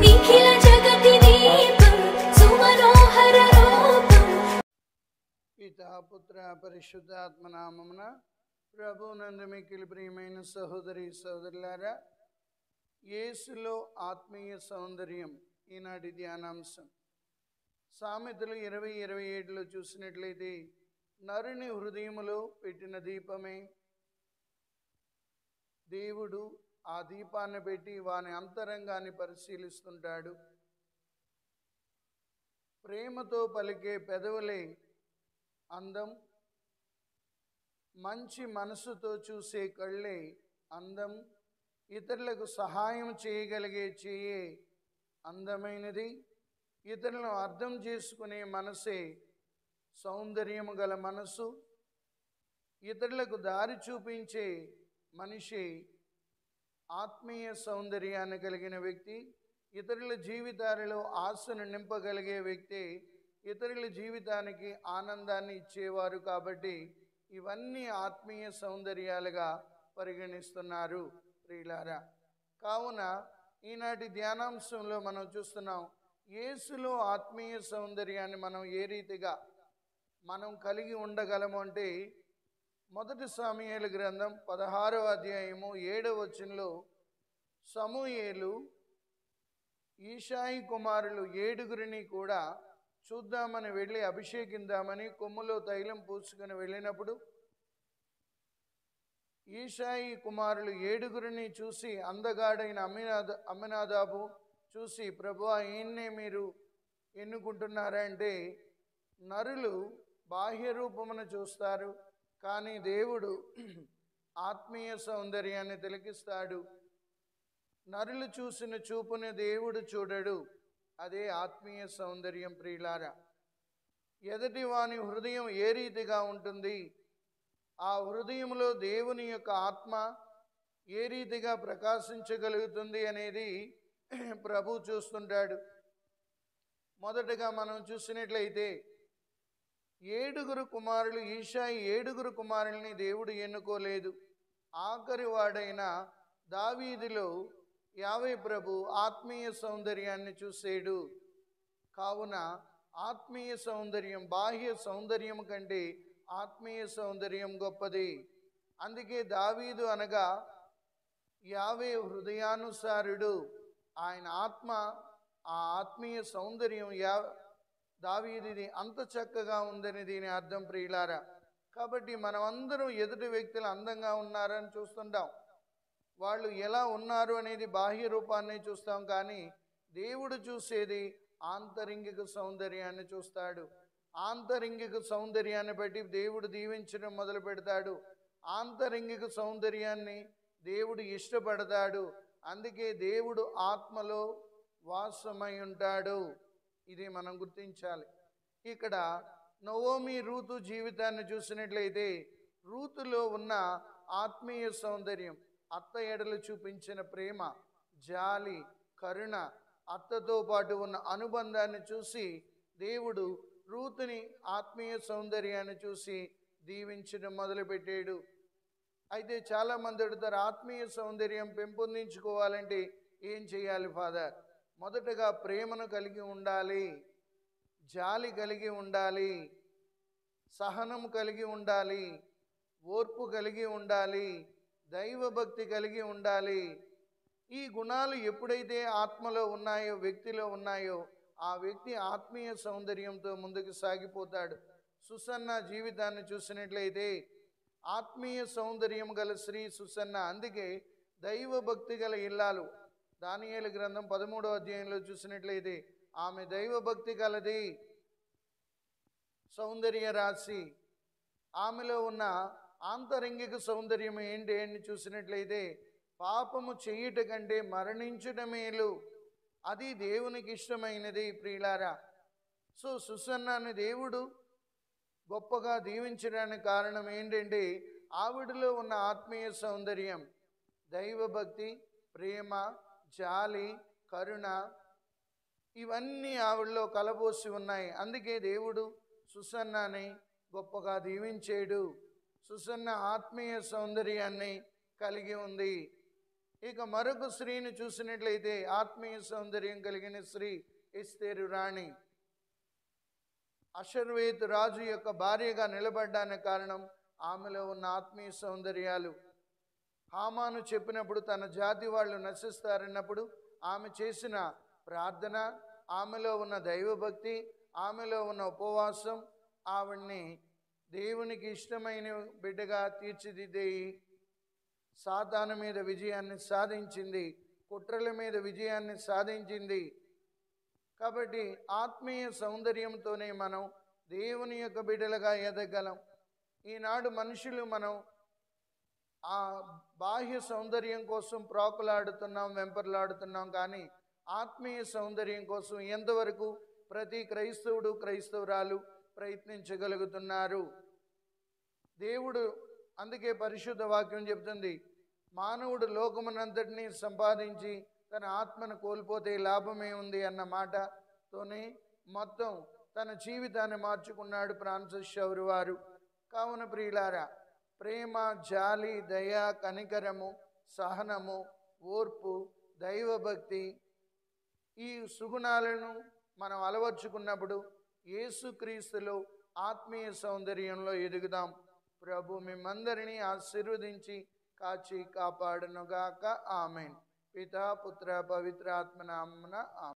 నిఖిల జగతి దీపం సుమనోహర రూపం. పితా పుత్ర పరిశుద్ధాత్మ నామమున ప్రభువునందు మిక్కిలి ప్రియమైన సహోదరి సహోదరులారా, యేసులో ఆత్మీయ సౌందర్యం ఈనాటి ధ్యానాంశం. సామెతలు 20:27లో చూసినట్లయితే, నరుని హృదయములో పెట్టిన దీపమే దేవుడు ఆ దీపాన్ని పెట్టి వాని అంతరంగాన్ని పరిశీలిస్తుంటాడు. ప్రేమతో పలికే పెదవులే అందం, మంచి మనసుతో చూసే కళ్ళే అందం, ఇతరులకు సహాయం చేయగలిగే చేయే అందమైనది, ఇతరులను అర్థం చేసుకునే మనసే సౌందర్యము గల మనసు, ఇతరులకు దారి చూపించే మనిషి ఆత్మీయ సౌందర్యాన్ని కలిగిన వ్యక్తి, ఇతరుల జీవితాలలో ఆశను నింపగలిగే వ్యక్తి, ఇతరుల జీవితానికి ఆనందాన్ని ఇచ్చేవారు. కాబట్టి ఇవన్నీ ఆత్మీయ సౌందర్యాలుగా పరిగణిస్తున్నారు ప్రియులారా. కావున ఈనాటి ధ్యానాంశంలో మనం చూస్తున్నాం, యేసులో ఆత్మీయ సౌందర్యాన్ని మనం ఏ రీతిగా మనం కలిగి ఉండగలము అంటే, మొదటి సమూయేలు గ్రంథం 16వ అధ్యాయము 7వ వచనంలో సమూయేలు ఈషాయి కుమారులు 7గురిని కూడా చూద్దామని వెళ్ళి అభిషేకిందామని కొమ్ములో తైలం పూసుకొని వెళ్ళినప్పుడు, ఈషాయి కుమారులు 7గురిని చూసి అందగాడైన అమ్మినాదాబు చూసి, ప్రభువా ఈయన్నే మీరు ఎన్నుకుంటున్నారంటే, నరులు బాహ్య రూపమును చూస్తారు, కానీ దేవుడు ఆత్మీయ సౌందర్యాన్ని తిలకిస్తాడు. నరులు చూసిన చూపుని దేవుడు చూడడు. అదే ఆత్మీయ సౌందర్యం ప్రియులారా. ఎదుటి వాని హృదయం ఏ రీతిగా ఉంటుంది, ఆ హృదయంలో దేవుని యొక్క ఆత్మ ఏ రీతిగా ప్రకాశించగలుగుతుంది అనేది ప్రభు చూస్తుంటాడు. మొదటగా మనం చూసినట్లయితే, 7గురు కుమారులు, ఈషాయి 7గురు కుమారుల్ని దేవుడు ఎన్నుకోలేదు. ఆఖరి వాడైన దావీదులో యావే ప్రభు ఆత్మీయ సౌందర్యాన్ని చూసాడు. కావున ఆత్మీయ సౌందర్యం బాహ్య సౌందర్యం కంటే ఆత్మీయ సౌందర్యం గొప్పది. అందుకే దావీదు అనగా యావే హృదయానుసారుడు. ఆయన ఆత్మ, ఆ ఆత్మీయ సౌందర్యం దావీదుది అంత చక్కగా ఉందని దీని అర్థం ప్రియులారా. కాబట్టి మనం అందరం ఎదుటి వ్యక్తులు అందంగా ఉన్నారని చూస్తుంటాం, వాళ్ళు ఎలా ఉన్నారు అనేది బాహ్య రూపాన్ని చూస్తాం, కానీ దేవుడు చూసేది ఆంతరింగిక సౌందర్యాన్ని చూస్తాడు. ఆంతరింగిక సౌందర్యాన్ని బట్టి దేవుడు దీవించడం మొదలు పెడతాడు. ఆంతరింగిక సౌందర్యాన్ని దేవుడు ఇష్టపడతాడు. అందుకే దేవుడు ఆత్మలో వాసమై ఉంటాడు. ఇది మనం గుర్తించాలి. ఇక్కడ నవోమి రూతు జీవితాన్ని చూసినట్లయితే, రూతులో ఉన్న ఆత్మీయ సౌందర్యం, అత్త ఎడలు చూపించిన ప్రేమ, జాలి, కరుణ, అత్తతో పాటు ఉన్న అనుబంధాన్ని చూసి దేవుడు రూతుని ఆత్మీయ సౌందర్యాన్ని చూసి దీవించడం మొదలుపెట్టాడు. అయితే చాలామంది అడుగుతారు, ఆత్మీయ సౌందర్యం పెంపొందించుకోవాలంటే ఏం చేయాలి ఫాదర్? మొదటగా ప్రేమను కలిగి ఉండాలి, జాలి కలిగి ఉండాలి, సహనం కలిగి ఉండాలి, ఓర్పు కలిగి ఉండాలి, దైవభక్తి కలిగి ఉండాలి. ఈ గుణాలు ఎప్పుడైతే ఆత్మలో ఉన్నాయో, వ్యక్తిలో ఉన్నాయో, ఆ వ్యక్తి ఆత్మీయ సౌందర్యంతో ముందుకు సాగిపోతాడు. సుసన్న జీవితాన్ని చూసినట్లయితే ఆత్మీయ సౌందర్యం గల స్త్రీ సుసన్న. అందుకే దైవభక్తి గల ఇల్లాలు. దానియేలు గ్రంథం 13వ అధ్యాయంలో చూసినట్లయితే ఆమె దైవభక్తి కలది, సౌందర్య రాశి. ఆమెలో ఉన్న ఆంతరంగిక సౌందర్యం ఏంటి అని చూసినట్లయితే, పాపము చేయుట కంటే మరణించుట మేలు, అది దేవునికి ఇష్టమైనది ప్రియులారా. సో సుసన్నాని దేవుడు గొప్పగా దీవించడానికి కారణం ఏంటంటే, ఆవిడలో ఉన్న ఆత్మీయ సౌందర్యం, దైవభక్తి, ప్రేమ, జాలి, కరుణ, ఇవన్నీ ఆవిడలో కలబోసి ఉన్నాయి. అందుకే దేవుడు సుసన్నాని గొప్పగా దీవించాడు. సుసన్న ఆత్మీయ సౌందర్యాన్ని కలిగి ఉంది. ఇక మరొక స్త్రీని చూసినట్లయితే ఆత్మీయ సౌందర్యం కలిగిన స్త్రీ ఎస్తేరు రాణి. అషర్వేతు రాజు యొక్క భార్యగా నిలబడ్డానికి కారణం ఆమెలో ఉన్న ఆత్మీయ సౌందర్యాలు. హామాను చెప్పినప్పుడు తన జాతి వాళ్ళు నశిస్తారన్నప్పుడు ఆమె చేసిన ప్రార్థన, ఆమెలో ఉన్న దైవభక్తి, ఆమెలో ఉన్న ఉపవాసం ఆవిడ్ని దేవునికి ఇష్టమైన బిడ్డగా తీర్చిదిద్దే సాతాను మీద విజయాన్ని సాధించింది, కుట్రల మీద విజయాన్ని సాధించింది. కాబట్టి ఆత్మీయ సౌందర్యంతోనే మనం దేవుని యొక్క బిడ్డలుగా ఎదగలం. ఈనాడు మనుషులు మనం ఆ బాహ్య సౌందర్యం కోసం ప్రాకులాడుతున్నాం, వెంపర్లాడుతున్నాం, కానీ ఆత్మీయ సౌందర్యం కోసం ఎంతవరకు ప్రతి క్రైస్తవుడు క్రైస్తవురాలు ప్రయత్నించగలుగుతున్నారు? దేవుడు అందుకే పరిశుద్ధ వాక్యం చెబుతుంది, మానవుడు లోకమునంతటినీ సంపాదించి తన ఆత్మను కోల్పోతే లాభమే ఉంది అన్న మాటతోనే మొత్తం తన జీవితాన్ని మార్చుకున్నాడు ఫ్రాన్సిస్ షౌరు వారు. కావున ప్రియులారా, ప్రేమ, జాలి, దయ, కనికరము, సహనము, ఓర్పు, దైవభక్తి ఈ సుగుణాలను మనం అలవర్చుకున్నప్పుడు యేసుక్రీస్తులో ఆత్మీయ సౌందర్యంలో ఎదుగుదాం. ప్రభు మిమ్మందరినీ ఆశీర్వదించి కాచి కాపాడునుగాక. ఆమేన్. పితా, పుత్ర, పవిత్ర ఆత్మ నామమున ఆమేన్.